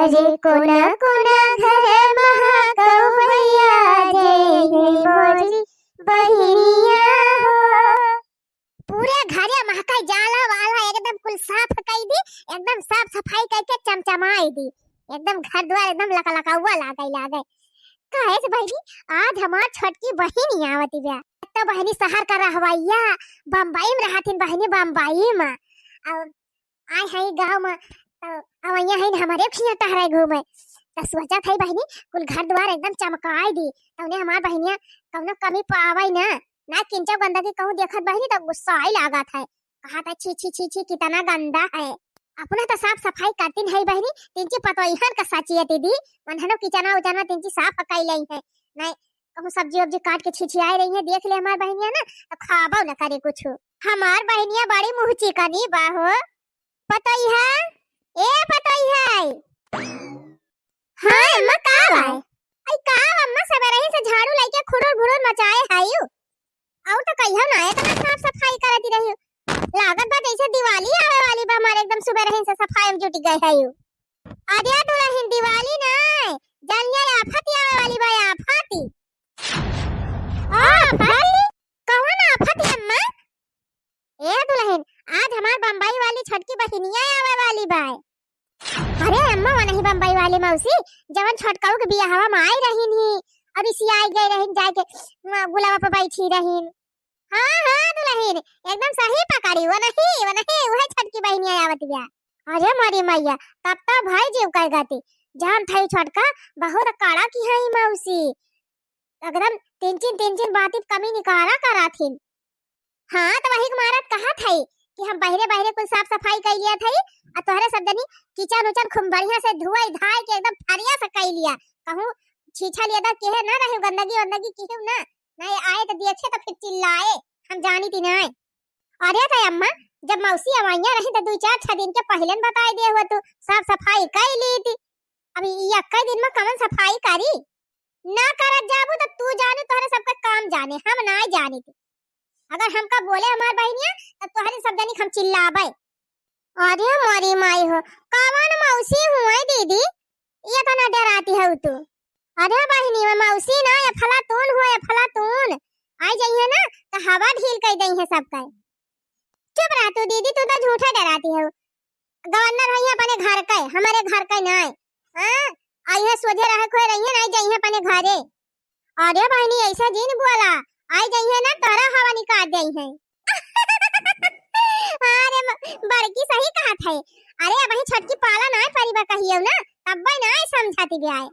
अरे कोना कोना घर महाकौ भैया जय हे मोरी बहिनिया हो। पूरे घरे महकाई जाला वाला एकदम कुल साफ कई दी, एकदम साफ सफाई करके चमचमाई दी, एकदम घर द्वार एकदम लकलकाउआ लागे। काहे से बहनी आज हमार छोटकी बहिनी आवती बे, तो बहनी शहर का रहवैया बम्बई में रहथिन बहनी, बम्बई में आय है गांव में अवैया है हमारे खिया टहराए घूमे। तो सोचा था बहनी कुल घर द्वार एकदम चमकाई दी, तौने हमार बहनिया कौनो कमी पावई ना किंचो गंदगी कहूं देखत बहनी तो गुस्सा आई लागत है, कहा था छी छी छी छी कितना गंदा है। अपना तो साफ सफाई करती है बहनी, तिनची पतोइहन का साचियती दी मनहनो किचना उचना तिनची साफ पकाई लई है, नहीं कहूं सब्जी वब्जी काट के छिछियाई रही है, देख ले हमार बहनिया ना तो खाबो न करे कुछ। हमार बहनिया बड़ी मुंह चिकनी बाहो, पतोई है ए पतोई है। हां अम्मा का है आई का अम्मा सबेरे ही से झाड़ू लेके खुरुर भुरुर मचाए हायू, औ तो कहियो ना इतना साफ सफाई करती रही, लागत बा जैसे दिवाली आवे वाली बा, हमारे एकदम सुबह रही से सफाई में जुट गए हायू। अरे दुल्हन दिवाली ना जानिए आफत आवे वाली बा, आफती आफती कौन आफत अम्मा? ए दुल्हन आज हमार बम्बई वाली छोटकी बहिनिया आवे वाली बा। अरे अम्मा वो नहीं बम्बई वाली मौसी जवन छोटकाऊ के बियाहवा में आई रहीन ही, अब इसी आई गई रहीन जाके गुलाबा पे बैठी रहीन। हां दुल्हन एकदम सही पकड़ी, वो नहीं वह छोटकी बहिनिया आवत बिया। अरे मारी मैया तब तो भाई जीव कह गाती जान थाई छोटका बहुत काड़ा की है मौसी, एकदम तीन तीन बात कमी निकारा कराथिन। हां तो वही मारत कहा थाई कि हम बहरे कुल साफ सफाई कर लिया थाई, आ तोहरे सब जनी किचन उचन खूब बढ़िया से धुआई धाय के एकदम फरिया से कर लिया, कहूं छीछा लिया था केहे ना रहे गंदगी वंदगी केहू ना नहीं आए तो देखे तो फिर चिल्लाए, हम जानी थी ना। अरे था अम्मा जब मौसी अवैया रही तो 2-4 दिन के पहले बताई दे हुआ तू साफ सफाई कर ली थी, अभी ये कई दिन में कमन सफाई करी ना करत जाबू तो तू जाने तोहरे सबका काम जाने, हम ना जानी थी। अगर हमका बोले हमार बहनिया तो तोहरे सब जनी हम चिल्लाबे। अरे मोरी माई हो कौन मौसी हुए दीदी, ये तो ना डराती है तू। अरे बहनी मैं मौसी ना ये फलातून हो, ये फलातून आई जाइए ना तो हवा ढील कर दई है सबका। चुप रह तू दीदी, तू तो झूठा डराती है। गवर्नर है अपने घर का, हमारे घर का नहीं हां आई है सोझे रह खोए रही है, नहीं जाइए अपने घरे। अरे बहनी ऐसा जिन बोला आई जाइए ना तोरा हवा निकाल दई है। अरे बड़की सही कहा था। अरे अब ही छोटकी पाला ना परिबा कहियो ना तब ना समझाती भी आए।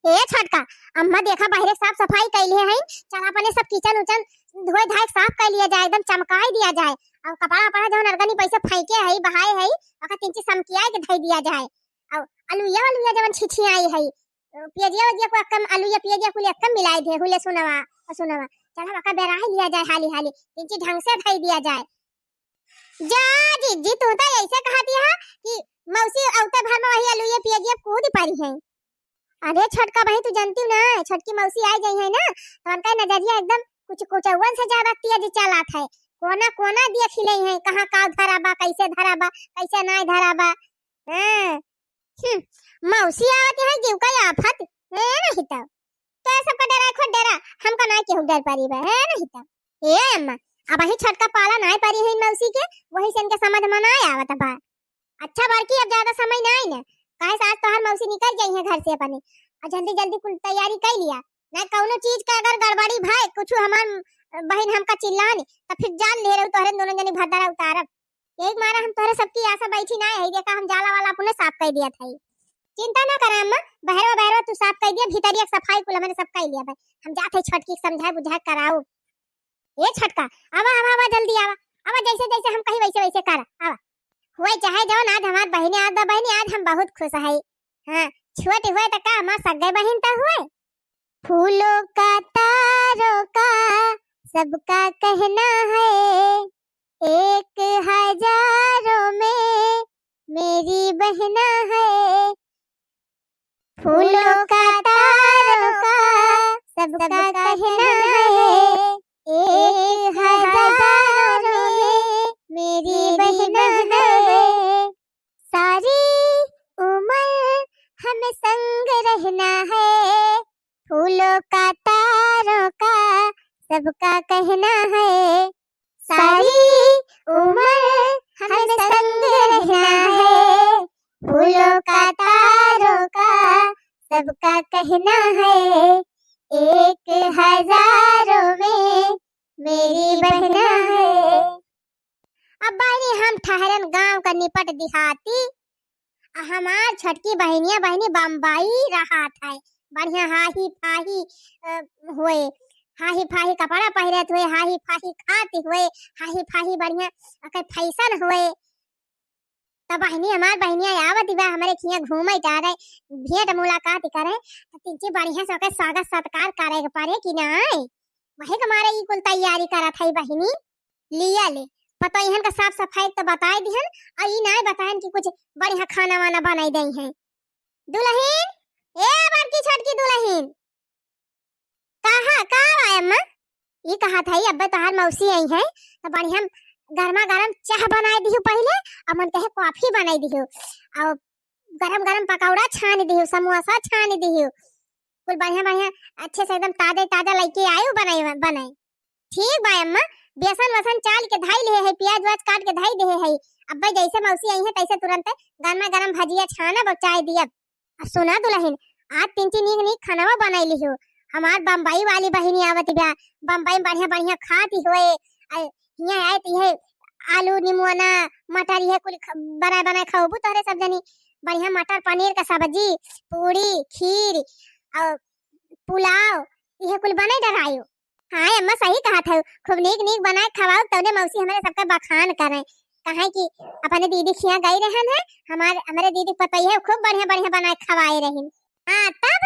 ए छोटका अम्मा देखा बाहर साफ सफाई कर लिए हैं, चल अपने सब किचन उचन धोए धाय साफ कर लिया जाए, एकदम चमकाई दिया जाए, और कपड़ा पड़ा जो नरगनी पैसे फेंके है बहाए है ओका तीन चीज समकिया के धई दिया जाए, और अलुया जवन छिछी आई है पियजिया को कम अलुया पियजिया कुल कम मिलाई दे हुले सुनवा चल हम का बेराही लिया जाए, हाली तीन चीज ढंग से धई दिया जाए। जा जी तू तो ऐसे कहती है कि मौसी औते भर में वही अलुया पियजिया कूद पड़ी है। अरे छोटका भाई तू जानती ना छोटकी मौसी आई गई है ना तो उनका नजरिया एकदम कुछ कुचवन से ज्यादा तेज चलात है, कोना कोना देख ले है कहां का धराबा कैसे धराबा कैसे नहीं धराबा। मौसी आवत है जीव का आफत है नहीं तो सब का डरा खुद डरा हमका नहीं केहू डर परी बा है नहीं तो। ए अम्मा अब ही छोटका पाला नहीं परी है मौसी के, वही से इनके समझ में नहीं आवत बा। अच्छा बाकी अब ज्यादा समय नहीं ना काहे से आज तो हर मौसी निकल जाई है घर से अपने, और जल्दी जल्दी कुल तैयारी कर लिया ना कौनो चीज का अगर गड़बड़ी भाई कुछ हमार बहन हमका चिल्लानी तो फिर जान ले रहे तोहरे दोनों जनी भद्दारा उतारब। एक मारा हम तोहरे सबकी आशा बैठी ना है, देखा हम जाला वाला अपने साफ कर दिया था। चिंता ना कर अम्मा बहरवा तू साफ कर दिया, भीतर एक सफाई कुल मैंने सब कर लिया भाई, हम जाते छोटकी समझाए बुझाए कराओ। ये छोटका आवा जल्दी आवा जैसे जैसे हम कहीं वैसे कर आवा हुए चाहे जाओ ना हमार बहने आज हम बहुत खुश है। हां छोटे हुए तो का हमार सगे बहन तो हुए, फूलों का तारों का सबका कहना है, 1000 में मेरी बहना है। फूलों का तारों का सबका कहना है, 1000 में मेरी बहना है। सारी उम्र हम हमें संग रहना है, फूलों का तारों का सबका कहना है, सारी उम्र हमें संग रहना है, फूलों का तारों का सबका कहना है, एक हजारों में मेरी बहना है। अब बानी हम ठहरन गांव का निपट दिहाती, हमार छटकी बहनिया बहनी बम्बई रहा था, बढ़िया हाही फाही हुए, हाही फाही कपड़ा पहरत हुए, हाही फाही खाती हुए, हाही फाही बढ़िया फैशन हुए। तब बहनी हमार बहनिया आवत बा हमारे खिया घूमे जा रहे, भेंट मुलाकात करे, तो तीनची बढ़िया से स्वागत सत्कार करे के पड़े कि नहीं, वही हमारे ई कुल तैयारी करत है बहनी। लिया ले पता इहन का साफ सफाई तो बताए दिहन, और ई नहीं बताएन कि कुछ बढ़िया खाना वाना बनाई दई है। दुल्हन ए बड़की छोटकी दुल्हन कहाँ आए अम्मा? ई कहा था अब तोहार मौसी आई है, तो बढ़िया गरमा गरम चाय बनाई दिहु पहले, और मन कहे कॉफी बनाई दिहु, और गरम गरम पकौड़ा छान दिहु, समोसा छान दिहु, कुल बढ़िया बढ़िया अच्छे से एकदम ताजा ताजा लेके आयु बनाई। ठीक बा अम्मा, बेसन वसन चाल के धाई ले है, प्याज वाज काट के धाई दे है, अब जैसे मौसी आई है तैसे तुरंत गरमा गरम भजिया छाना और चाय दिया। सुना दुल्हन, आज तीन नीक खाना बनाई लिहु, हमार बम्बई वाली बहनी आवत बा, बम्बई में बढ़िया बढ़िया खाती हुए, यहाँ आए तो ये आलू निमुआना मटर ये कुल बनाए खाओबू तोहरे सब जनी, बढ़िया मटर पनीर का सब्जी, पूरी खीर और पुलाव ये कुल बनाई डरायो। हाँ अम्मा सही कहा था, खूब नीक बनाए खवाओ, तौने मौसी हमारे सबका बखान करे, कहे कि अपने दीदी खिया गई रहन है, हमारे दीदी पता ही है खूब बढ़िया बढ़िया बनाए खवाए रही। हाँ तब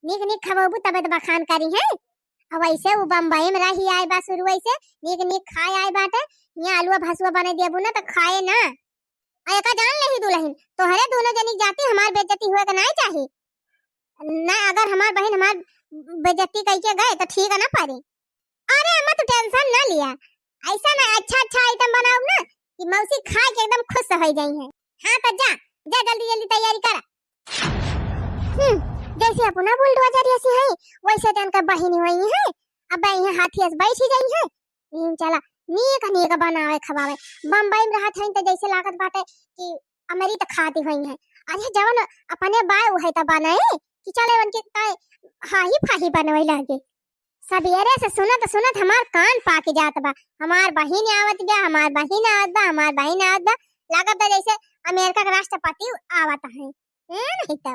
नीक खवाबू तब तो बखान करी है। अब ऐसे वो बम्बई में रही आए बा शुरू ऐसे नीक खाए आए बाटे, यहाँ आलूआ भसुआ बना दिया ना तो खाए ना। ऐका जान ले ही दुल्हन, तोहरे दोनों जनी जाती हमार बेइज्जती हुए का नहीं चाहिए ना, अगर हमार बहन हमार बेइज्जती करके गए तो ठीक है ना परी। अरे अम्मा तू टेंशन ना लिया, ऐसा ना अच्छा आइटम बनाओ ना कि मौसी खा के एकदम खुश हो जाई है। हाँ तो जा जल्दी तैयारी कर। जैसे अपना बुलडोजर जैसी है वैसे तो उनका बहिनी हुई है, अब यहाँ हाथी से बैठ जाई है, चला नीक बनावे खवावे। बम्बई में रहत है तो जैसे लागत बाटे कि अमेरिका खाती हुई है, अरे जवन अपने बाय है तो बनाए कि चले उनके हाही फाही बनवे लागे। सवेरे से सुनत हमार कान पाक जात बा, हमार बहिन आवत बा, लागत जैसे अमेरिका का राष्ट्रपति आवत है। नहीं तो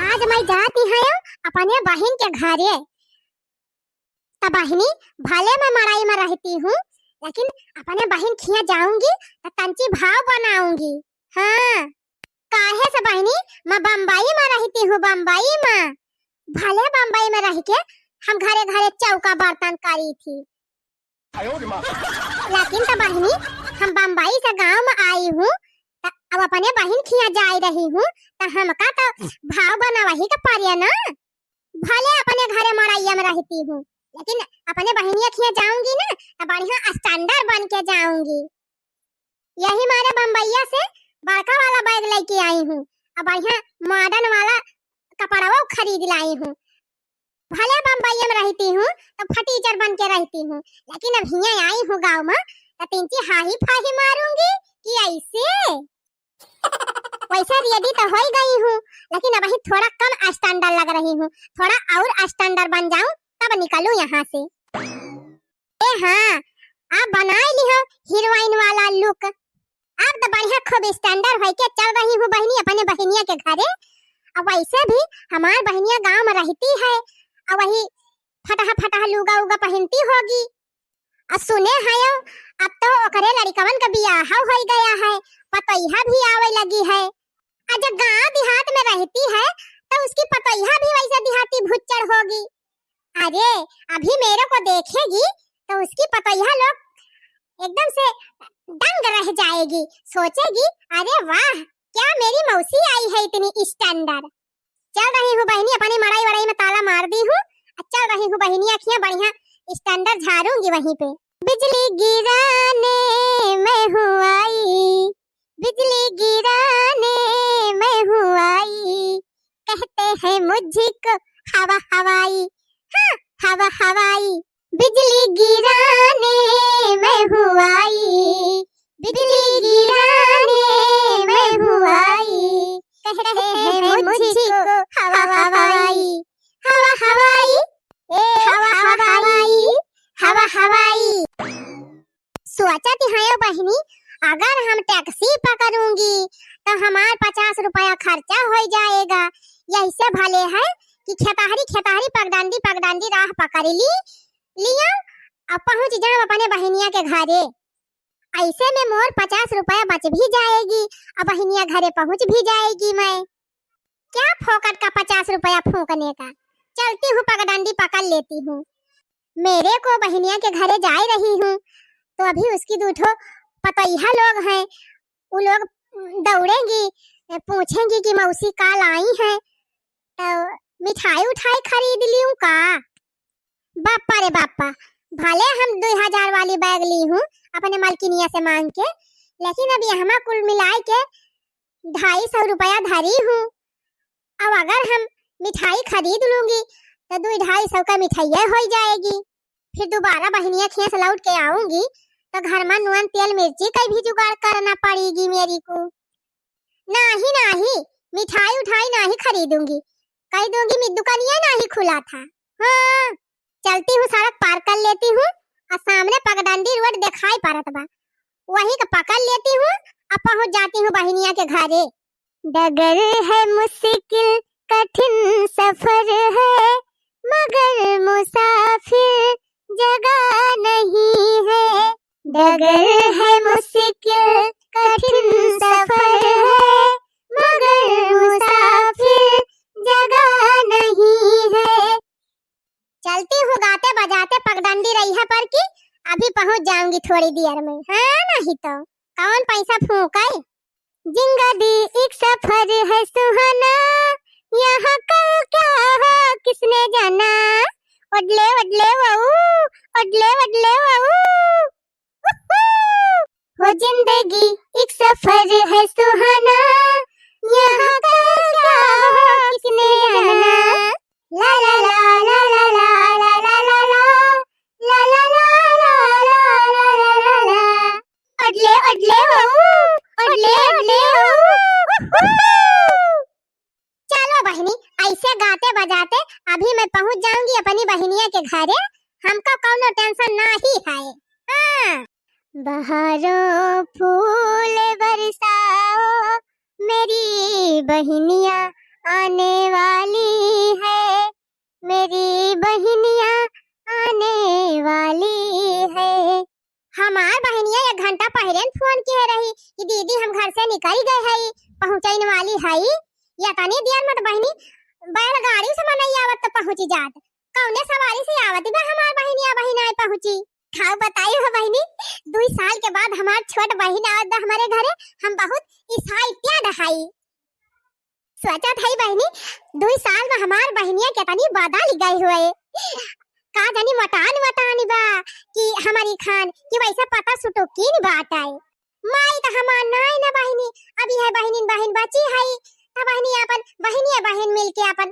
आज मैं जाती है अपने बहन के घरे, तब बहनी भले मैं मड़ाई में रहती हूँ, लेकिन अपने बहन खिया जाऊंगी तो कंची भाव बनाऊंगी। हाँ काहे से बहनी, मैं बम्बई में रहती हूँ, बम्बई में भले बम्बई में रह के हम घरे चौका बर्तन करी थी, लेकिन तो बहनी हम बम्बई से गांव में आई हूँ, अब अपने बहन खिया जा रही हूँ तो हमका तो भाव बनवाही का पारिया ना। भले अपने घरे मड़ाइया में रहती हूँ, लेकिन अपने बहनिया खिया जाऊंगी ना तो बढ़िया स्टैंडर्ड बन के जाऊंगी। यही मारे बम्बईया से बड़का वाला बैग लेके आई हूँ, अब बढ़िया मॉडर्न वाला कपड़ा खरीद लाई हूँ। भले बम्बईया में रहती हूँ तो फटीचर बन के रहती हूँ, लेकिन अब यहाँ आई हूँ गाँव में तो तीन हाही फाही मारूंगी कि ऐसे वैसे रेडी तो हो गई हूँ, लेकिन अब थोड़ा कम स्टैंडर्ड लग रही हूँ, थोड़ा और स्टैंडर्ड बन जाऊं तब निकलूं यहाँ से। ए हाँ आप बना ली हो हीरोइन वाला लुक, अब तो बढ़िया खूब स्टैंडर्ड होके चल रही हूँ बहनी अपने बहनिया के घरे। अब वैसे भी हमार बहनिया गांव में रहती है, अब वही फटा लुगा उगा पहनती होगी। अब सुने हैं अब तो ओकरे लड़कवन का बियाह हो गया है, पतैया भी आवे लगी है। जब गांव देहात में रहती है तो उसकी पतैया भी वैसे देहाती भुच्चड़ होगी। अरे अभी मेरे को देखेगी तो उसकी पतैया लोग एकदम से दंग रह जाएगी, सोचेगी अरे वाह क्या मेरी मौसी आई है इतनी स्टैंडर्ड। चल रही हूँ बहनी अपनी मड़ाई में ताला मार दी हूँ, चल रही हूँ बहनी अखियां बढ़िया स्टैंडर्ड झाड़ूंगी वहीं पे। बिजली गिराने मैं हूँ आई, बिजली गिराने मैं हूँ आई, कहते हैं मुझको हवा हवाई, हाँ हवा हवाई। बिजली गिराने मैं हूँ आई, बिजली गिराने मैं हूँ आई, कहते हैं मुझको हवा हवाई, हवा हवाई, ए हवा हवाई, हवा हवाई। सोचा थी हाँ बहनी, अगर हम टैक्सी पकड़ूंगी तो हमार 50 रुपया खर्चा हो जाएगा। यही से भले है कि खेताहरी खेताहरी पगडंडी राह पकड़ लिया अब पहुंच जाऊं अपने बहनिया के घरे। ऐसे में मोर 50 रुपया बच भी जाएगी और बहनिया घरे पहुंच भी जाएगी। मैं क्या फोकट का 50 रुपया फूकने का, चलती हूँ पगडंडी पकड़ लेती हूँ। मेरे को बहनिया के घरे जा रही हूँ तो अभी उसकी दूठो पतैया लोग हैं, वो लोग दौड़ेंगी, पूछेंगी कि मौसी काल आई है तो मिठाई उठाई खरीद लियूं का। बापा रे बापा, भले हम 2000 वाली बैग ली हूँ अपने मालकिनिया से मांग के, लेकिन अब यहाँ कुल मिलाई के 250 रुपया धरी हूँ। अब अगर हम मिठाई खरीद लूंगी तो 2-250 का मिठाई हो जाएगी। फिर दोबारा बहनिया खेस लौट के आऊंगी तो घर में नून तेल मिर्ची का भी जुगाड़ करना पड़ेगी मेरी को। नहीं नहीं, मिठाई उठाई नहीं खरीदूंगी, कह दूंगी मैं दुकानिया नहीं खुला था। हाँ चलती हूँ, सड़क पार कर लेती हूँ और सामने पगडंडी रोड दिखाई पड़त बा, वही का पकड़ लेती हूँ और पहुँच जाती हूँ बहनिया के घरे। डगर है मुश्किल कठिन सफर है, मगर मुसाफिर जगह नहीं है। डगर है मुश्किल कठिन सफर है, मगर मुसाफिर जगह नहीं है। चलती हूँ गाते बजाते पगडंडी रही है पर की अभी पहुँच जाऊंगी थोड़ी देर में। हाँ नहीं तो कौन पैसा फूका। जिंदगी एक सफर है सुहाना, यहाँ कल क्या हो किसने जाना। ओडले ओडले वाऊ, ओडले ओडले वाऊ, वो जिंदगी एक सफर है सुहाना, यहाँ कल क्या हो किसने जाना। ला ला ला ला ला ला ला ला ला ला ला ला ला ला ला। ओडले ओडले वाऊ, ओडले ओडले वाऊ। चलो बहनी, ऐसे गाते बजाते अभी मैं पहुंच जाऊंगी अपनी बहनिया के घरे, हमको कौनो टेंशन ना ही है। हाँ। बहारों फूल बरसाओ, मेरी बहनिया आने वाली है, मेरी बहनिया आने वाली है। हमार बहनिया 1 घंटा पहले फोन किए रही कि दीदी हम घर से निकल गए है, पहुंचने वाली है। या तनी देर मत बहनी, बैलगाड़ी से मनई आवत तो पहुंची जात, कौने सवारी से आवत बा हमार बहनिया बहिनाई पहुंची। खाओ बताई हो बहनी, 2 साल के बाद हमार छोट बहन आवत हमारे घरे, हम बहुत ईसाइत्या दहाई। सोचा था बहनी 2 साल में हमार बहनिया कितनी बदल गई हुए, का जानी मटान बा कि हमारी खान कि वैसा पता सुटोकी नहीं बात आई। माई तो हमार नाई ना बहनी, अभी है बहन बची है तो बहनी अपन बहन मिलके अपन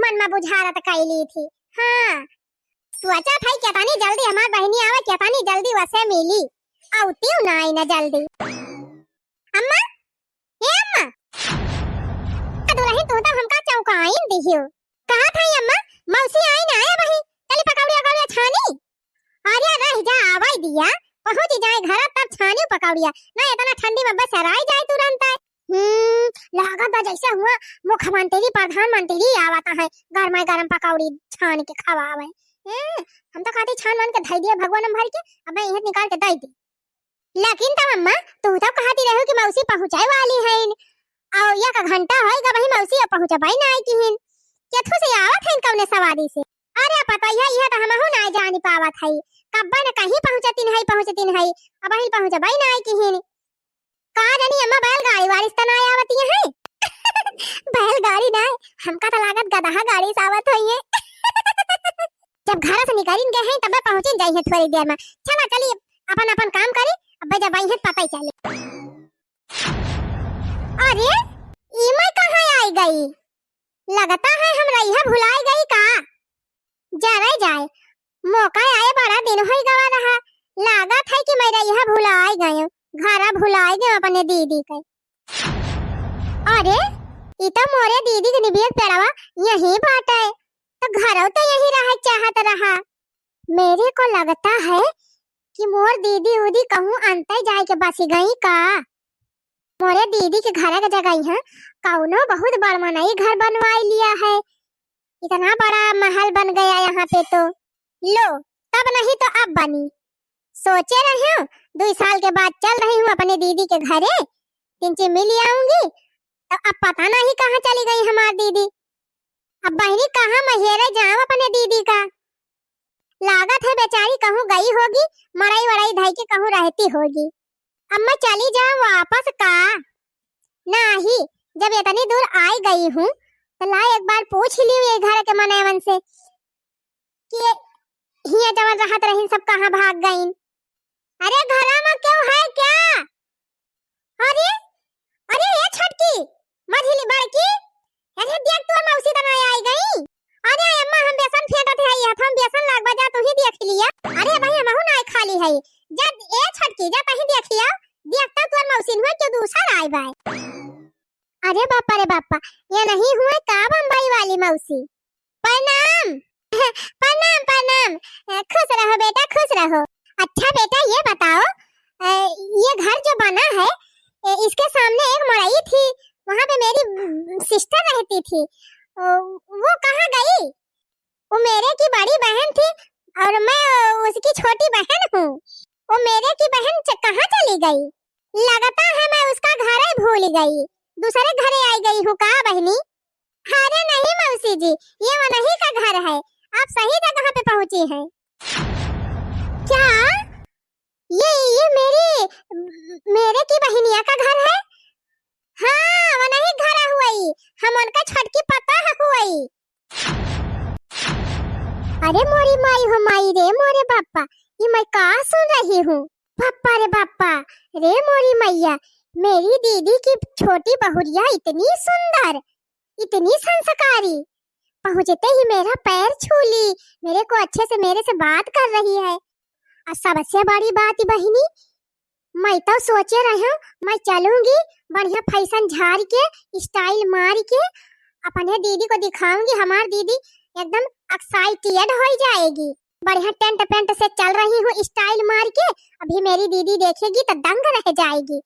मन में बुझारत कैली थी। हाँ सोचा था कितनी जल्दी हमार बहनी आवे, कितनी जल्दी वैसे मिली, आउती हूँ ना आई ना जल्दी। अम्मा ए अम्मा, दुल्हन तू तो हमका चौंकाइन दिहियो, कहा था अम्मा मौसी आई ना आए बही, चली पकौड़िया छानी। अरे रह जा आवाई दिया, पहुंच जाए घर तब छानी पकौड़िया, ना इतना ठंडी में बस सराय जाए तुरंत। लागत जैसे हुआ मुख्यमंत्री प्रधानमंत्री आवता है गरम पकौड़ी छान के खवावे। हम तो खाते छान मान के धई दिया भगवान भर के, अब मैं यहां निकाल के दई दी। लेकिन तब अम्मा तू तो कहती रहो कि मौसी पहुंचाए वाली है, और या का घंटा होएगा वही मौसी अब पहुंचबाई ना आई किहिन, केथु से आवत है कौने सवारी से। अरे पता है तो हमहु ना जानी पावत है, कब्बा न कहीं पहुंचतीन है अब ही पहुंचबाई ना आई किहिन। का जानी अम्मा बैलगाड़ी वाली तना आवती है। बैलगाड़ी ना हमका तो लागत गधा गाड़ी सावत है। जब घर से निकलिन गए हैं तब पहुंचन जाई है थोड़ी देर में। चला चलिए अपन काम करी, अब जब आई है पता ही चले। अरे ई मैं कहाँ आई गई? लगता है हमरा यह भुलाई गई का। जाए जाए मौका आए बड़ा दिन हो गवा रहा। लागत है कि मेरा यह भुलाई गए घरा भुलाई गए अपने दीदी के। अरे ई तो मोरे दीदी के निबियत पेड़वा यही बाटे तो घरों तो यही रह चाहत रहा। मेरे को लगता है कि मोर दीदी उदी कहूँ अंतर जाए के बसी गई का। मोरे दीदी के घर के जगह है कौनो बहुत बड़ा मनई घर बनवाई लिया है। इतना बड़ा महल बन गया यहाँ पे तो लो तब नहीं तो अब बनी। सोचे रही हूँ 2 साल के बाद चल रही हूँ अपने दीदी के घरे 3 मिल आऊंगी तो अब पता नहीं कहाँ चली गई हमारी दीदी। अब बहनी कहाँ महेरे जाऊं अपने दीदी का। लागत है बेचारी कहूँ गई होगी मड़ाई वड़ाई धाई के कहूँ रहती होगी। अब मैं चली जाऊं वापस का नहीं। जब इतनी दूर आई गई हूँ तो ला एक बार पूछ ली ये घर के मनेवन से कि हिया जवन रहत रही सब कहाँ भाग गईं। अरे घरा में क्यों है क्या? अरे अरे ये छटकी मझली बड़की अरे देख तू मौसी तना आई गई। अरे अम्मा हम बेसन फेंटत है हम बेसन लाग बजा तू ही देख लिया। अरे भाई हम नहीं खाली है जब ए छटकी जा कहीं देखिया देखता तोर मौसी हुए क्यों दूसरा आई बाय। अरे बापा ये नहीं हुए का बम्बई वाली मौसी। प्रणाम प्रणाम प्रणाम खुश रहो बेटा खुश रहो। अच्छा बेटा ये बताओ ये घर जो बना है इसके सामने एक मड़ई थी वहाँ पे मेरी सिस्टर रहती थी वो कहाँ गई? वो मेरे की बड़ी बहन थी और मैं उसकी छोटी बहन हूँ। वो मेरे की बहन कहाँ चली गई? लगता है मैं उसका घर ही भूल गई दूसरे घरे आई गई हूँ का बहनी। अरे नहीं मौसी जी ये वो नहीं का घर है आप सही जगह पे पहुँची हैं। क्या ये मेरे की बहनिया का घर है? हाँ वो नहीं घर हुई हम उनका छटकी पता हुई। अरे मोरी माई हो माई रे मोरे बापा ये मैं का सुन रही हूँ। बापा रे बापा रे मोरी मैया मेरी दीदी की छोटी बहुरिया इतनी सुंदर इतनी संस्कारी पहुँचते ही मेरा पैर छू ली मेरे को अच्छे से मेरे से बात कर रही है। और सबसे बड़ी बात बहिनी मैं तो सोचे रही हूँ मैं चलूंगी बढ़िया फैशन झाड़ के स्टाइल मार के अपने दीदी को दिखाऊंगी। हमारी दीदी एकदम एक्साइटेड हो जाएगी। बढ़िया टेंट पेंट से चल रही हूँ स्टाइल मार के अभी मेरी दीदी देखेगी तो दंग रह जाएगी।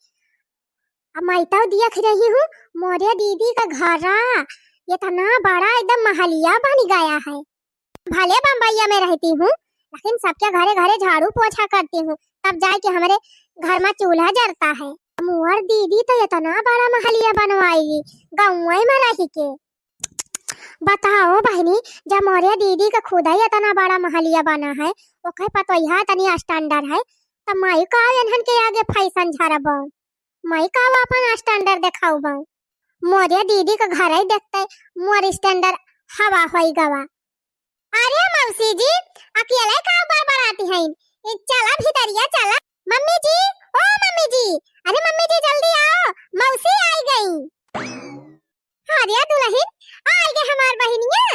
अब मैं तो देख रही हूँ मोरे दीदी का घरा इतना बड़ा एकदम महलिया बन गया है। भले बम्बैया में रहती हूँ लेकिन सबके घरे घरे झाड़ू पोछा करती हूँ तब जाके हमारे घर में चूल्हा जलता है। मोर दीदी तो इतना बड़ा महलिया बनवाएगी गाँव में रह के। बताओ बहनी जब मोरे दीदी का खुद ही इतना बड़ा महलिया बना है वो कहे पता यहाँ तनी स्टैंडर्ड है तब मैं का इन्हन के आगे फैशन झाड़ब मैं का अपन स्टैंडर्ड दिखाऊब। मोरे दीदी का घर ही देखते मोर स्टैंडर्ड हवा होई गवा। अरे मौसी जी अकेले का बार बार आती हैं चला भीतरिया चला। मम्मी जी ओ मम्मी जी अरे मम्मी जी जल्दी आओ मौसी आई गई। अरे दुल्हन आई गई हमार बहनिया।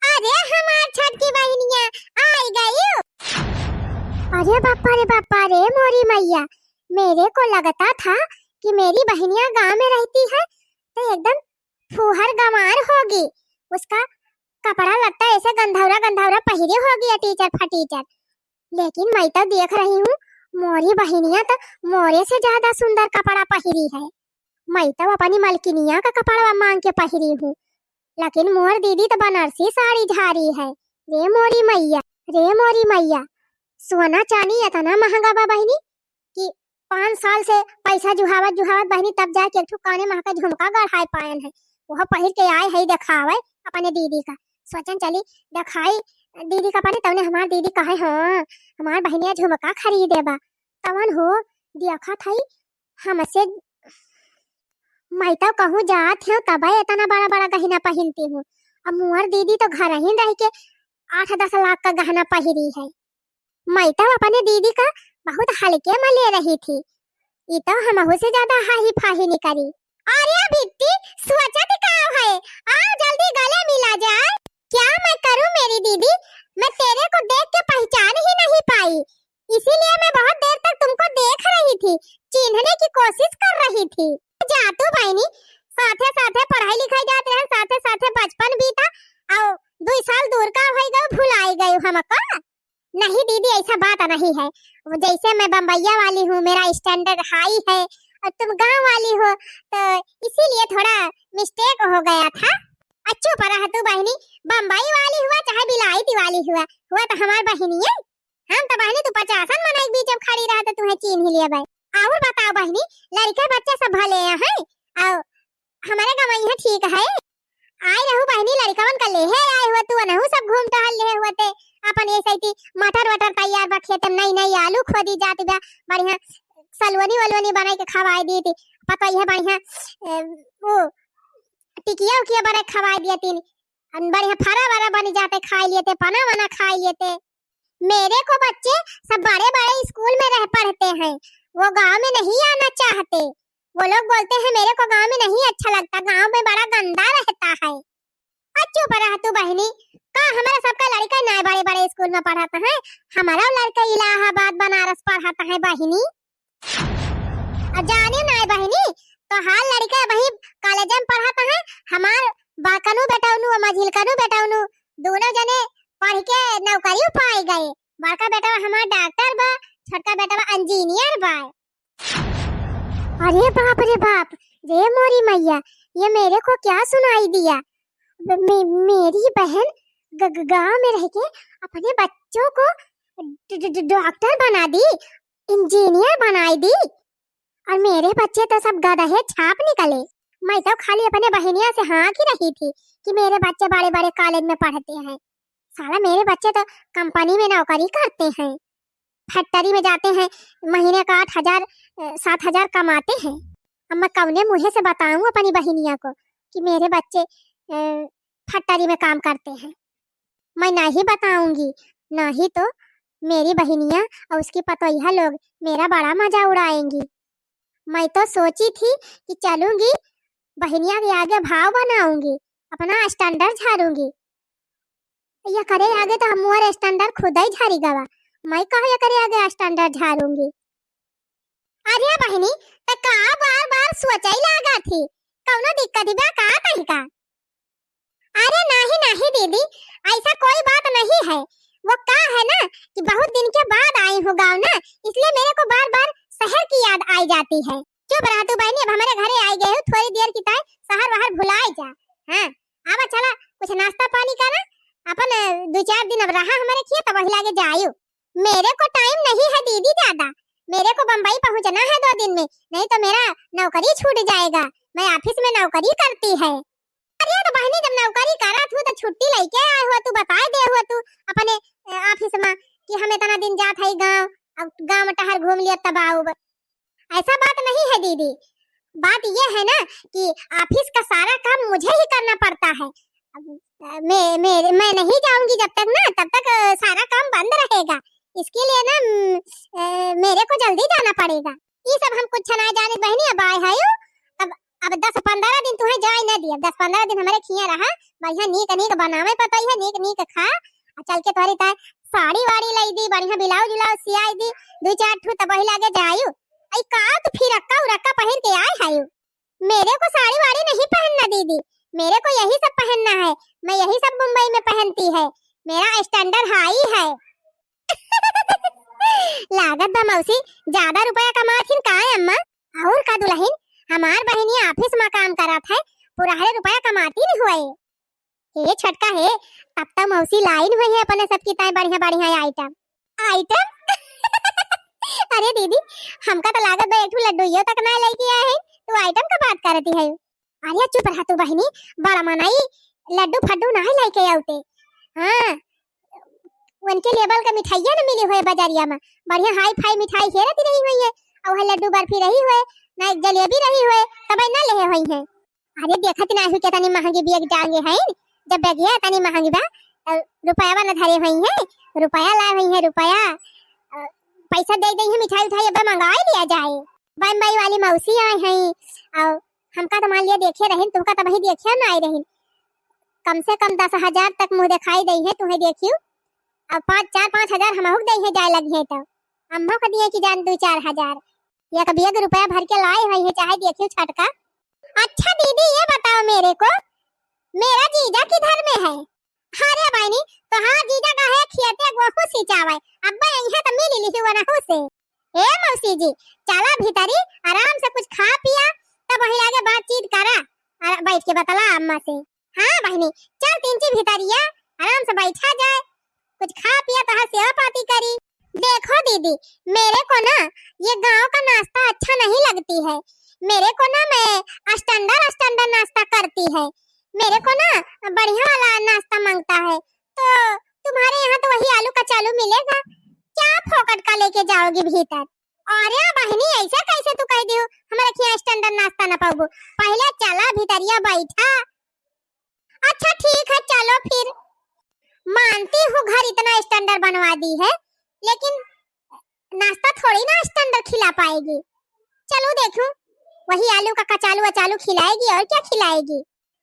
अरे हमार छटकी बहनिया आई गई। अरे बापा रे मोरी मैया मेरे को लगता था कि मेरी बहनिया गांव में रहती है तो एकदम फुहर गंवार होगी उसका कपड़ा लगता ऐसे गंधौरा पहरे होगी टीचर फटीचर। लेकिन मैं तो देख रही हूँ मोरी बहनिया तो मोरे से ज्यादा सुंदर कपड़ा पहरी है। मैं तो अपनी मलकिनिया का कपड़ा मांग के पहरी हूँ लेकिन मोर दीदी तो बनारसी साड़ी झाड़ी है। रे मोरी मैया सोना चांदी इतना महंगा बा बहनी कि 5 साल से पैसा जुहावत बहनी तब जाके एक काने में का झुमका गढ़ाई पायन है वह पहिर के आए है दिखावे अपने दीदी का। सोचन चली दिखाई दीदी का पाने तवने हमार दीदी कहे हाँ हमार बहनिया झुमका खरीदे बा तवन हो देखा थई हमसे मैं तो कहूँ जात हूँ तब इतना बड़ा बड़ा गहना पहनती हूँ। अब मुअर दीदी तो घर ही रह के 8-10 लाख का गहना पहरी है। मैं तो अपने दीदी का बहुत हल्के में ले रही थी ई तो हमहू से ज्यादा हाही फाही नहीं करी। अरे बिट्टी सोचत का है, आओ जल्दी गले मिला जाए। क्या मैं करूं मेरी दीदी, मैं तेरे को देख के पहचान ही नहीं पाई, इसीलिए मैं बहुत देर तक तुमको देख रही थी, चिन्हने की कोशिश कर रही थी। जातू बहनी साथे साथे पढ़ाई लिखाई जाते हैं, साथे साथे बचपन बीता और 2 साल दूर का हो गए, भुलाई गई हमको। नहीं दीदी ऐसा बात नहीं है, जैसे मैं बम्बैया वाली हूँ, मेरा स्टैंडर्ड हाई है और तुम गांव वाली हो, तो इसीलिए थोड़ा मिस्टेक हो गया था। अच्छो पर तू बहनी, बम्बई वाली हुआ चाहे बिलायती वाली हुआ तो हमार बहनी है। हम तो बहनी तू 50 मन एक बीच में खड़ी रहा तो तुम्हें चिन्ह लिया भाई। और बताओ बहनी, लड़के बच्चे सब भले हैं और हमारे गाँव यहाँ ठीक है। आए रहू बहनी लड़कवन का लेहे आए हुआ, तू अनहु सब घूम टहल ले हुआ ते अपन ऐसे ही मटर वटर तैयार बा, खेत में नई नई आलू खोदी जाती बा, बढ़िया सलवनी वलवनी बना के खवाई दी थी, पता है बढ़िया वो टिकिया उकिया बना खवाई दिए थी, बढ़िया फरा वरा बन जाते खाई लिए थे, पना वना खाई लिए थे। मेरे को बच्चे सब बड़े बड़े स्कूल में रह पढ़ते हैं, वो गांव में नहीं आना चाहते, वो लोग बोलते हैं मेरे को गांव में नहीं अच्छा लगता, गांव में बड़ा गंदा रहता है। अच्छो पर तू बहनी का हमारा सबका लड़का नए बड़े बड़े स्कूल में पढ़ाता है, हमारा लड़का इलाहाबाद बनारस पढ़ाता है बहनी। और जाने नए बहनी तो हाल लड़का वही कॉलेज में पढ़ाता है, हमार बाकनु बेटाउनु और मझिलकनु बेटाउनु दोनों जने पढ़ के नौकरी पाए गए। बड़का बेटा हमारा डॉक्टर बा, छोटा बेटा इंजीनियर बा। अरे बाप रे बाप, ये मोरी मैया, ये मेरे को क्या सुनाई दिया। मेरी बहन गांव में रह के अपने बच्चों को डॉक्टर बना दी, इंजीनियर बनाई दी, और मेरे बच्चे तो सब गधे छाप निकले। मैं तो खाली अपने बहनिया से हाँ की रही थी कि मेरे बच्चे बड़े बड़े कॉलेज में पढ़ते हैं, साला मेरे बच्चे तो कंपनी में नौकरी करते हैं, फैक्ट्री में जाते हैं, महीने का 8,000 7,000 कमाते हैं। अब मैं कौने मुँह से बताऊं अपनी बहनिया को कि मेरे बच्चे फैक्ट्री में काम करते हैं। मैं नहीं बताऊंगी, नहीं तो मेरी बहनिया और उसकी पतोहिया लोग मेरा बड़ा मजा उड़ाएंगी। मैं तो सोची थी कि चलूंगी बहनिया के आगे भाव बनाऊंगी, अपना स्टैंडर्ड झाड़ूंगी, या करे आगे तो हम और स्टैंडर्ड खुद ही झाड़ी गवा, मैं कहा करे आगे स्टैंडर्ड झाड़ूंगी। अरे बहनी तो का बार बार सोचाई लागा थी, कौनो दिक्कत बा का कहीं का? अरे नहीं नहीं दीदी, ऐसा कोई बात नहीं है, वो क्या है ना कि बहुत दिन के बाद आई हूँ गाँव ना, इसलिए मेरे को बार बार शहर की याद आई जाती है। चुप रहा तू बहनी, अब हमारे घरे आई गए हो, थोड़ी देर की ताई शहर वहर भुलाए जा। हाँ अब चला कुछ नाश्ता पानी करा, अपन 2-4 दिन अब रहा हमारे किए तब वही लागे जायू। मेरे को टाइम नहीं है दीदी ज्यादा, मेरे को बम्बई पहुंचना है 2 दिन में, नहीं तो मेरा नौकरी छूट जाएगा, मैं ऑफिस में नौकरी करती है। अरे तो बहनी जब नौकरी करा तू तो छुट्टी लेके आए हुआ, तू बताए दे हुआ तू अपने ऑफिस में कि हम इतना दिन जात है गांव, अब गांव में टहर घूम लिया तब आऊ। ऐसा बात नहीं है दीदी, बात ये है ना कि ऑफिस का सारा काम मुझे ही करना पड़ता है, मैं नहीं जाऊंगी जब तक ना, तब तक सारा काम बंद रहेगा, इसके लिए ना मेरे को जल्दी जाना पड़ेगा। ये सब हम कुछ ना जाने बहनी, अब आए हैं अब 10-15 दिन तुम्हें जाए न दिया, 10-15 दिन हमारे खिया रहा, बढ़िया नीक नीक बनावे पता है, नीक नीक खा, चल के तोरी ताय साड़ी वाड़ी लाई दी, बढ़िया ब्लाउज उलाउज सियाई दी, 2-4 ठू तब वही लागे जायू। आई का तो फिर रक्का पहन के आए है, मेरे को साड़ी वाड़ी नहीं पहनना दीदी, मेरे को यही सब पहनना है, मैं यही सब मुंबई में पहनती है, मेरा स्टैंडर्ड हाई है। लागत बा मौसी ज्यादा रुपया कमाथिन का अम्मा, और का दुल्हन हमार बहनी ऑफिस में काम करत है, पुराने रुपया कमाती नहीं हुए। ये छटका है तब तक मौसी लाइन हुई है अपने सबकी ताई बढ़िया बढ़िया आइटम अरे दीदी हमका तो लागत बा एक ठो लड्डू तक ना लेके आए हैं, तू आइटम का बात करती है। अरे चुप रहा तू बहनी, बड़ा मनाई लड्डू फड्डू ना लेके आउते। हाँ उनके लेवल का मिठाइयां न मिली हुए बाजारिया में, बढ़िया हाई फाई मिठाई हेरती रही हुई है, और लड्डू बर्फी रही हुए ना, एक जलेबी रही हुए, तब ना ले हुई है। अरे देखत ना हुई कितनी महंगी बैग डांगे हैं, जब बैग है इतनी महंगी बा, रुपया न धरे हुई है, रुपया लाए हुई है, रुपया पैसा दे दी है, मिठाई उठाई अब मंगा लिया जाए। बम्बई वाली मौसी आई हैं और हमका तो मान लिया देखे रही, तुमका तो वही देखियो ना आई रही। कम से कम 10,000 तक मुंह दिखाई दई है तुम्हें देखियो। अब 4-5 हजार हम दई है जाए लगी है तो अम्मा को दिए कि जान 2-4 हजार या कभी 1 रुपया भर के लाई हुई है चाहे देखियो छटका। अच्छा दीदी ये बताओ मेरे को, मेरा जीजा किधर में है? अरे बहनी तो हाँ जीजा का है खेते गोहू सिंचावे, अब्बा यही तो मिली लिखी वनहु से। ए मौसी जी चला भीतरी आराम से कुछ खा पिया तब वही आगे बातचीत करा और बैठ के बतला अम्मा से। हाँ बहनी चल तिंची भीतरिया आराम से बैठा जाए, कुछ खा पिया तो सेवा पाती करी। देखो दीदी मेरे को ना ये गांव का नाश्ता अच्छा नहीं लगती है, मेरे को ना मैं स्टैंडर्ड नाश्ता करती है, मेरे को ना बढ़िया वाला नाश्ता मांगता है। तो तुम्हारे यहाँ तो वही आलू कचालू मिलेगा, क्या फोकट का लेके जाओगी भीतर? अरे बहनी ऐसा कैसे तू कह दी हो हमारे यहाँ स्टैंडर्ड नाश्ता ना पाओगे? पहले चला भीतरिया बैठा। अच्छा ठीक है चलो फिर, मानती हूँ घर इतना स्टैंडर्ड बनवा दी है लेकिन नाश्ता थोड़ी ना स्टैंडर्ड खिला पाएगी। चलो देखूं वही आलू का कचालू अचालू खिलाएगी और क्या खिलाएगी।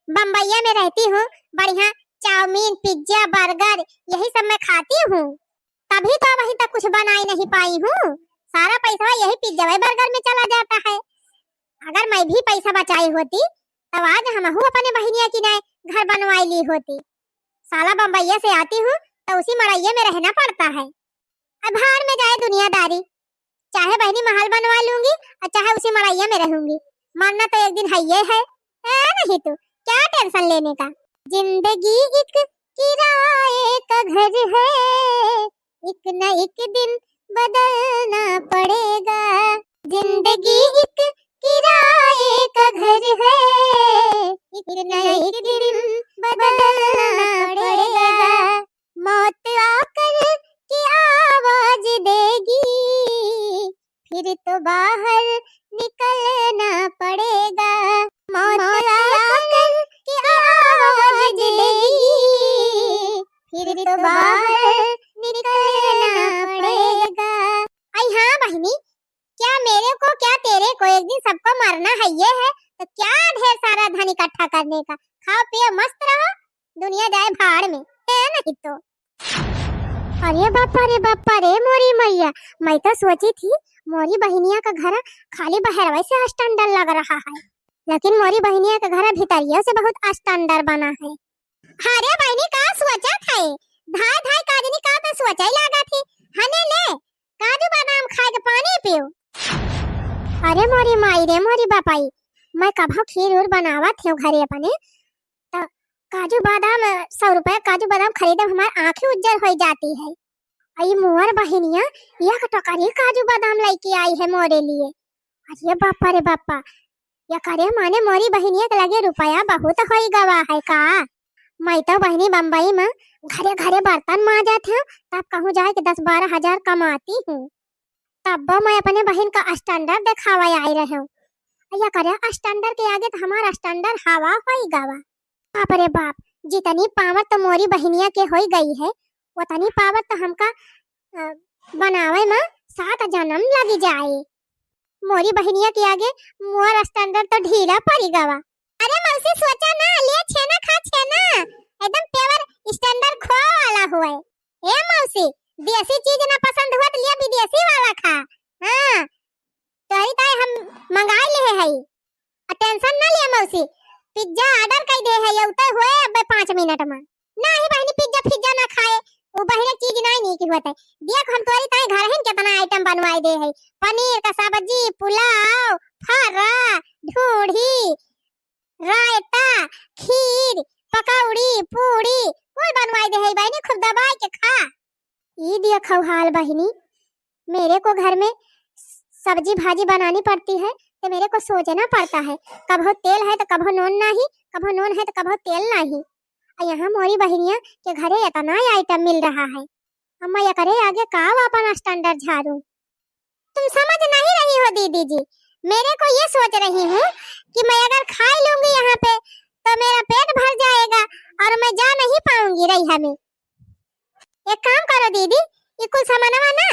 बम्बईया में रहती हूँ बढ़िया चाउमीन पिज्जा बर्गर यही सब मैं खाती हूँ, तभी तो वही तक कुछ बना ही नहीं पाई हूँ। सारा पैसा यही पिज्जा व बर्गर में चला जाता है। अगर मैं भी पैसा बचाई होती तब आज हम अपने बहनिया की नए घर बनवाई ली होती। साला बम्बईया से आती हूँ तो उसी मड़ैया में रहना पड़ता है। अब बाहर में जाए दुनियादारी, चाहे बहनी महल बनवा लूंगी और चाहे उसी मड़ैया में रहूंगी, मरना तो एक दिन है ये है नहीं तो क्या टेंशन लेने का। जिंदगी एक किराए का घर है, एक न एक दिन बदलना पड़ेगा। जिंदगी एक किराए का घर है, एक न एक दिन बदलना पड़ेगा। मौत आकर की आवाज देगी, फिर तो बाहर निकलना पड़ेगा। मौत आकर की आवाज देगी, फिर तो बाहर निकलना पड़ेगा। आई हाँ बहनी क्या मेरे को क्या तेरे को एक दिन सबको मरना है ये है तो क्या ढेर सारा धन इकट्ठा करने का, खाओ पियो मस्त रहो, दुनिया जाए भाड़ में है नहीं तो। अरे बापा रे मोरी मैया, मैं तो सोची थी मोरी बहनिया का घर खाली बहरवे से स्टैंडर्ड लग रहा है, लेकिन मोरी बहनिया का घर भीतरिया से बहुत स्टैंडर्ड बना है। अरे बहनी का सोचा था धाय धाय काजनी का तो सोचा ही लगा थी हने ले काजू बादाम खा के पानी पियो। अरे मोरी माई रे मोरी बापाई, मैं कभी खीर उर बनावा थे घरे अपने तो काजू बादाम 100 रुपए काजू बादाम खरीदे हमारी आंखें उज्जर हो जाती है। आई मोर बहनिया यह टोकरी काजू बादाम लेके आई है मोरे लिए। अरे बापा रे बापा, या करे माने मोरी बहनिया के लगे रुपया बहुत होई गवा है का। मैं तो बहनी बम्बई में घरे घरे बर्तन मांजत हूँ तब कहूँ जाए कि 10-12 हजार कमाती हूँ, तब मैं अपने बहन का स्टैंडर्ड दिखावा आई रहे हूँ। या करे स्टैंडर्ड के आगे तो हमारा स्टैंडर्ड हवा होई गवा। बाप रे बाप, जितनी पावर तो मोरी बहनिया के हो गई है उतनी पावर तो हमका बनावे में 7 जन्म लगी जाए। मोरी बहनिया के आगे मोर स्टैंडर्ड तो ढीला पड़ी गवा। अरे मौसी सोचा ना ले छेना खा छेना एकदम प्योर स्टैंडर्ड खोआ वाला हुआ है। ए मौसी देसी चीज ना पसंद हुआ तो लिया विदेशी वाला खा। हां तोरी ताई हम मंगाई ले है, टेंशन ना लिया मौसी, पिज्जा ऑर्डर कर दे है उतर हुए अब 5 मिनट में। नहीं बहनी पिज्जा पिज्जा ना खाए वो बहरे चीज नहीं की होता है। देख हम तोरी ताई घर हिन कितना आइटम बनवाई दे है, पनीर का सब्जी पुलाव फरा ढूढ़ी रायता खीर पकौड़ी पूड़ी कोई बनवाई दे है बहनी, खूब दबाई के खा। ये देखो हाल बहनी, मेरे को घर में सब्जी भाजी बनानी पड़ती है तो मेरे को सोचना पड़ता है कभी तेल है तो कभी नून नहीं, कभी नून है तो कभी तेल नहीं। यहाँ मोरी बहनिया के घरे इतना आइटम मिल रहा है, अम्मा ये करे आगे का अपन स्टैंडर्ड झाड़ू। तुम समझ नहीं रही हो दीदी जी, मेरे को ये सोच रही हूँ कि मैं अगर खा लूंगी यहाँ पे तो मेरा पेट भर जाएगा और मैं जा नहीं पाऊंगी रैया में। एक काम करो दीदी, ये कुछ सामान ना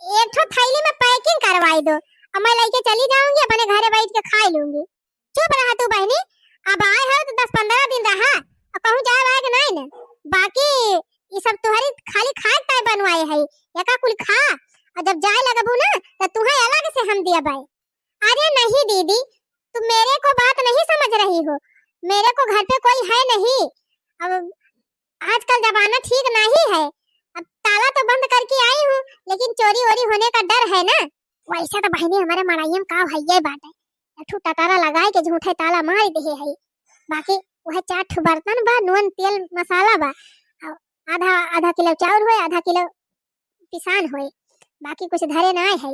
एक थैली में पैकिंग करवाई दो अब मैं लेके चली जाऊंगी, अपने घरे बैठ के खा लूंगी। चुप रहा तू बहनी, अब आए हो तो 10-15 दिन रहा, अब कहूं जाए आए नहीं ना। बाकी ये सब तुम्हारी खाली खाए ताई बनवाए है, या का कुल खा, और जब जाए लगबू ना तो तुम्हें अलग से हम दिया भाई। अरे नहीं दीदी, तुम मेरे को बात नहीं समझ रही हो, मेरे को घर पे कोई है नहीं। अब आजकल जमाना ठीक नहीं है, अब ताला तो बंद करके आई हूँ, लेकिन चोरी वोरी होने का डर है ना। वैसे तो बहनी हमारे मड़ाइयम का है ये बात है, ठू टटारा लगाए के झूठे ताला मार दे है। बाकी वह 4 ठो बर्तन बा, नून तेल मसाला बा, आधा आधा किलो चाउर होए, आधा किलो पिसान होए, बाकी कुछ धरे ना है।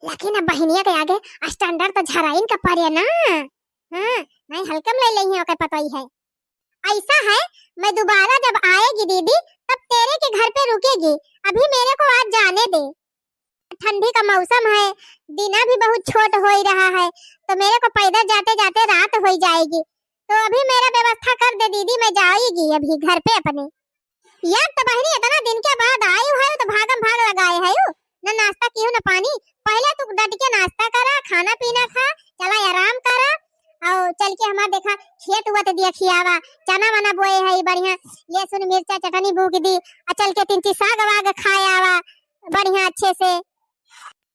लेकिन अब बहनिया के आगे स्टैंडर्ड तो झराइन का पड़े ना। हां नहीं हल्के में ले लई है, ओके पता ही है। ऐसा है, मैं दोबारा जब आएगी दीदी तब तेरे के घर पे रुकेगी, अभी मेरे को आज जाने दे। ठंडी का मौसम है, दिन भी बहुत छोट हो ही रहा है, तो मेरे को पैदल जाते जाते रात हो जाएगी, तो अभी मेरा व्यवस्था कर दे दीदी, मैं जाएगी अभी घर पे अपने। यार तो बहनी इतना दिन के बाद आई है तो भागम भाग लगाए है ना, नाश्ता कियो ना पानी। पहले तू डट के नाश्ता करा, खाना पीना खा, चला आराम करा, और चल के हमार देखा खेत हुआ तो दिया खियावा, चना वना बोए है बढ़िया, लहसुन मिर्चा चटनी भूक दी, और चल के 3 साग वाग खायावा बढ़िया अच्छे से।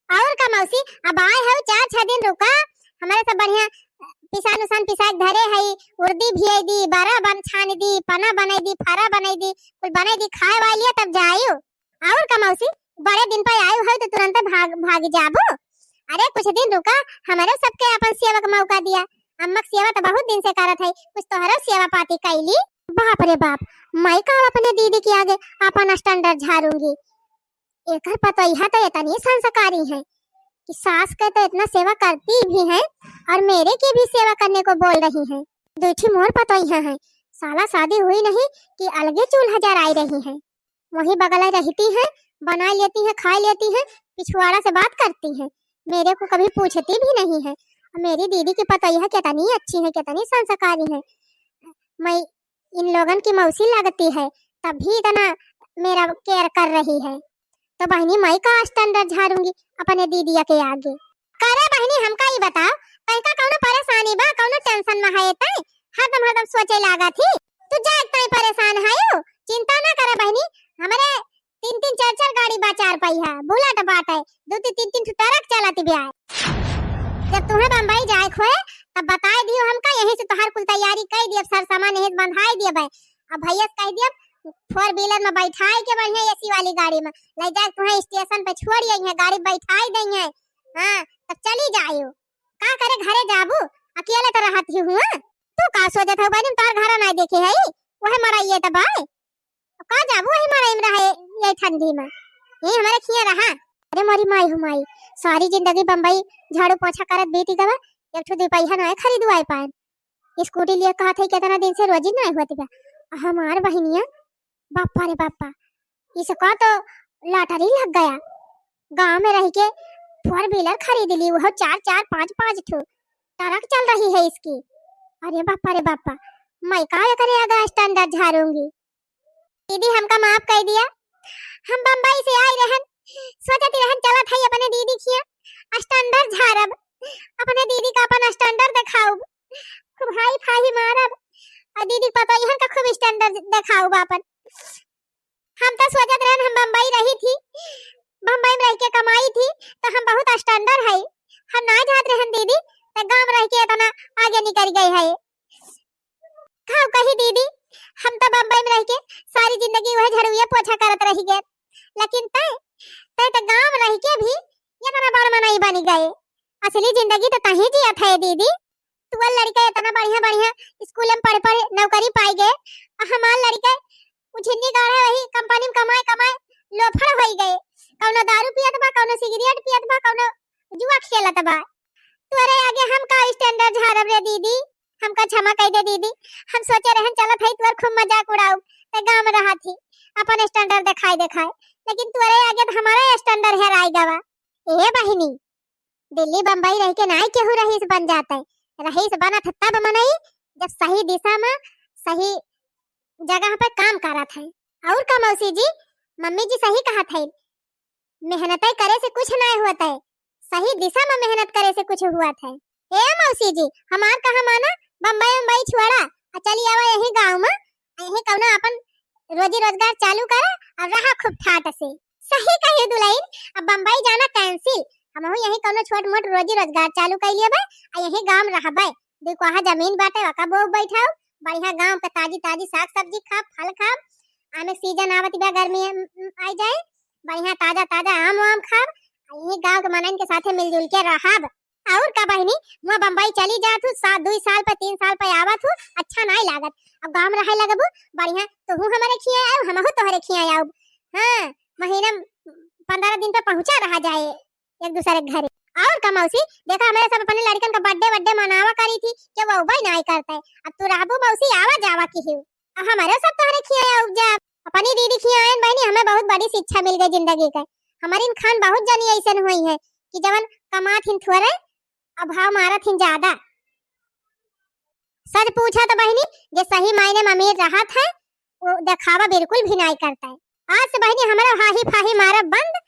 और का मौसी अब आए है 4-6 दिन रुका, हमारे सब बढ़िया पिसान उसान पिसाक धरे है, उर्दी भियाई दी, बारा बन छान दी, पना बनाई दी, फारा बनाई दी, कुछ बनाई दी, खाए वाली तब जाइयो। और का मौसी बड़े दिन पर आयु है तो तुरंत भाग जाबो। अरे कुछ दिन रुका, हमारे सबके अपन सेवा का मौका दिया, अम्मा की सेवा तो बहुत दिन से करत है, कुछ तोहरो सेवा पाती कैली। बाप रे बाप, मैं का अपने दीदी के आगे अपन स्टैंडर्ड झाड़ूंगी। एकर पता यह तो इतनी संस्कारी है कि सास के तो इतना सेवा करती भी है, और मेरे की भी सेवा करने को बोल रही है। दूठी मोर पता यह है, साला शादी हुई नहीं कि अलगे चूल्हा जलाई रही है, वही बगल रहती है, बना लेती है, खा लेती है, पिछवाड़ा से बात करती है, मेरे को कभी पूछती भी नहीं है। मेरी दीदी की पता यह कितनी अच्छी है, कितनी संस्कारी है, मैं इन लोगन की मौसी लगती है, तभी इतना मेरा केयर कर रही है। तो बहनी मैं का स्टैंडर्ड झाड़ूंगी अपने दीदिया के आगे। करे बहनी हमका ही बताओ, कहीं का कौनो परेशानी बा, कौनो टेंशन में है तई हरदम सोचे लागा थी, तू जा तई परेशान है, चिंता ना करे बहनी, हमारे 3-3 4-4 गाड़ी बा, 4 पहिया बुलेट बाटे, 2-3 ट्रक चलाती भी आए। जब तुम्हें बम्बई जाए खोए तब बताए दियो हमका, यहीं से तोहार कुल तैयारी कर दियो, सर सामान यहीं बंधाई दियो भाई, अब भैया कह दियो 4 व्हीलर में बैठाई के बढ़िया एसी वाली गाड़ी में ले जाके तुम्हें स्टेशन पे छोड़ आई है, गाड़ी बैठाई देंगे। हां तब चली जाइयो, का करे घरे जाबू, अकेले तो रहती हूं। तू का सोचत हो बहनी, तार घर ना देखे है, वह मराइए त भाई का जाबू, वही मराई में रहे ये ठंडी में, यही हमारे खिया रहा। अरे मोरी माई हो माई, सारी जिंदगी बम्बई झाड़ू पोछा करत बीती गवा, एक ठो 2 पैसा ना खरीदवाई पाए, स्कूटी लिए कहा थे कितना दिन से रोजी ना होती बा। हमार बहनिया बापा रे बापा, इसका तो लॉटरी लग गया, गांव में रह के 4 व्हीलर खरीद ली, वो 4-4 5-5 ठो ट्रक चल रही है इसकी। अरे बापा रे बापा, मैं का करेगा स्टैंडर्ड झाड़ूंगी। दीदी हमका माफ कर दिया, हम बम्बई से आए रहन, सोचती रहन चला था अपने दीदी किया स्टैंडर्ड झाड़ब, अपने दीदी का अपन स्टैंडर्ड दिखाऊ, खूब हाई फाई मारब, और दीदी पता यहां का खूब स्टैंडर्ड दिखाऊ बापन। हम तो सोचत रहन हम बम्बई रही थी, बम्बई में रह के कमाई थी, तो हम बहुत स्टैंडर्ड है, हम ना जात रहन दीदी, तो गांव रह के इतना आगे निकल गई है। खाओ कही दीदी, हम तो बम्बई में रह के सारी जिंदगी वह झाड़ूया पोछा करत रही गए, लेकिन तय तो गांव में रह के भी इतना बड़ मनाई बन गए, असली जिंदगी तो तही जिया था दीदी। तू लड़का इतना बढ़िया बढ़िया स्कूल में पढ़ नौकरी पाई गए, और हमार लड़का उछिन्नी गाड़े वही कंपनी में कमाए कमाए लोफड़ हो गए, कौनो दारू पियत बा, कौनो सिगरेट पियत बा, कौनो जुआ खेलत बा। तोरे आगे हम का स्टैंडर्ड झाड़ब रे दीदी, हमका क्षमा कर दे दीदी, हम सोचे रहन चलत है तोर खूब मजाक उड़ाऊ, ते गांव में रहा थी अपन स्टैंडर्ड दिखाए, लेकिन तोरे आगे तो हमारा स्टैंडर्ड है राय गवा। ए बहिनी, दिल्ली बम्बई रह के नाई केहू रहीस बन जाता है, रहीस बना था तब मनई जब सही दिशा में सही जगह पे काम करत है। और का मौसी जी, मम्मी जी सही कहा था, मेहनत करे से कुछ नहीं होता है, सही दिशा में मेहनत करे से कुछ हुआ था। ए मौसी जी, हमार कहा माना बम्बई बम्बई छोड़ा आ चली आवा यही गांव में, यही कौनो अपन रोजी रोजगार चालू करा और रहा खूब ठाट से। सही कही दुल्हन, अब बम्बई जाना कैंसिल, हमहू यही कौनो छोट मोट रोजी रोजगार चालू कर लिए आ यही गांव में रहबे। दू कोहा जमीन बाटे वका बो बैठाओ, बढ़िया गांव के ताजी ताजी साग सब्जी खा, फल खा, आमे सीजन आवत बा गर्मी आई जाए, बढ़िया ताजा ताजा आम वाम खा, यही गांव के मनन के साथे मिलजुल के रहब। और का बहनी, मैं बम्बई चली जात हूँ, 2 साल पे 3 साल पे आवत हूँ, अच्छा नहीं लागत। अब गांव में रहे लगबू बढ़िया, तो हूँ हमारे खिया आऊ, हमहू तोहरे खिया आऊ। हां, महीना 15 दिन पे पहुंचा रहा जाए एक दूसरे के घरे। और का मौसी, देखा हमारे सब अपने लड़कन का बर्थडे मनावा करी थी, कि वो भाई नहीं करते। अब तू रहबू मौसी आवा जावा की हिउ, हमारे सब तोहरे खिया आऊ जा। अपनी दीदी खिया आयन बहनी, हमें बहुत बड़ी शिक्षा मिल गई जिंदगी का। हमारी खान बहुत जानी ऐसन हुई है कि जवन कमात हिन थोड़े अभाव मारत हिन ज्यादा। सच पूछा तो बहनी, जे सही मायने में अमीर रहा था वो दिखावा बिल्कुल भी नहीं करता है। आज से बहनी हमारा हाही फाही मारा बंद,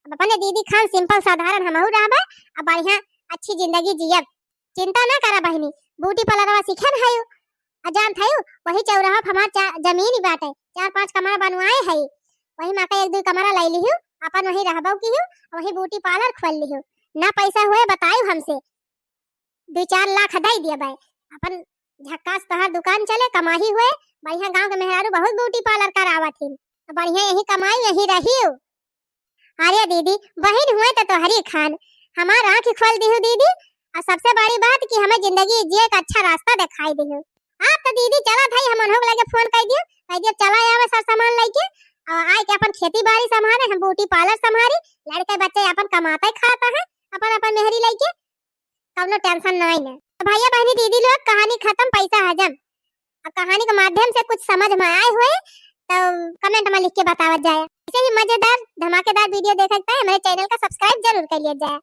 अब अपने दीदी खान सिंपल साधारण हमहू रहबा, अब बढ़िया अच्छी जिंदगी जियब। चिंता ना करा बहनी, ब्यूटी पार्लरवा सीखन है अजान थायु, वही चौराहा हमार जमीन ही बाटे, 4-5 कमरा बनवाए है, वही माका 1-2 कमरा ले लिहु, अपन वही रहबो की हूं, वही ब्यूटी पार्लर खोल लिहु। ना पैसा हुए बतायु हमसे, 2-4 लाख दई दिया भाई, अपन झक्कास तोहर दुकान चले, कमाही हुए, बढ़िया गांव के मेहरारू बहुत ब्यूटी पार्लर करावत थी, बढ़िया यही कमाई यही रहियो। अरे दीदी, बहन हुए तो तोहरी खान, हमार आंख खोल दिहु दीदी, और सबसे बड़ी बात कि हमें जिंदगी जिए का अच्छा रास्ता दिखाई दिहु। आप तो दीदी चला था, हम अनहोग लगे फोन कर दियो चला आवे सब सामान लेके, और आए के अपन खेती बाड़ी संभाले, हम ब्यूटी पार्लर संभाली, लड़के बच्चे अपन कमाते खाता है, अपन अपन मेहरी लेके, कौनो टेंशन नहीं है। तो भैया बहनी दीदी लोग, कहानी खत्म, पैसा हजम। और कहानी के माध्यम से कुछ समझ में आए हुए तो कमेंट में लिख के बतावत जाए। ऐसे ही मजेदार धमाकेदार वीडियो देख सकते हैं, मेरे चैनल का सब्सक्राइब जरूर कर लिया जाए।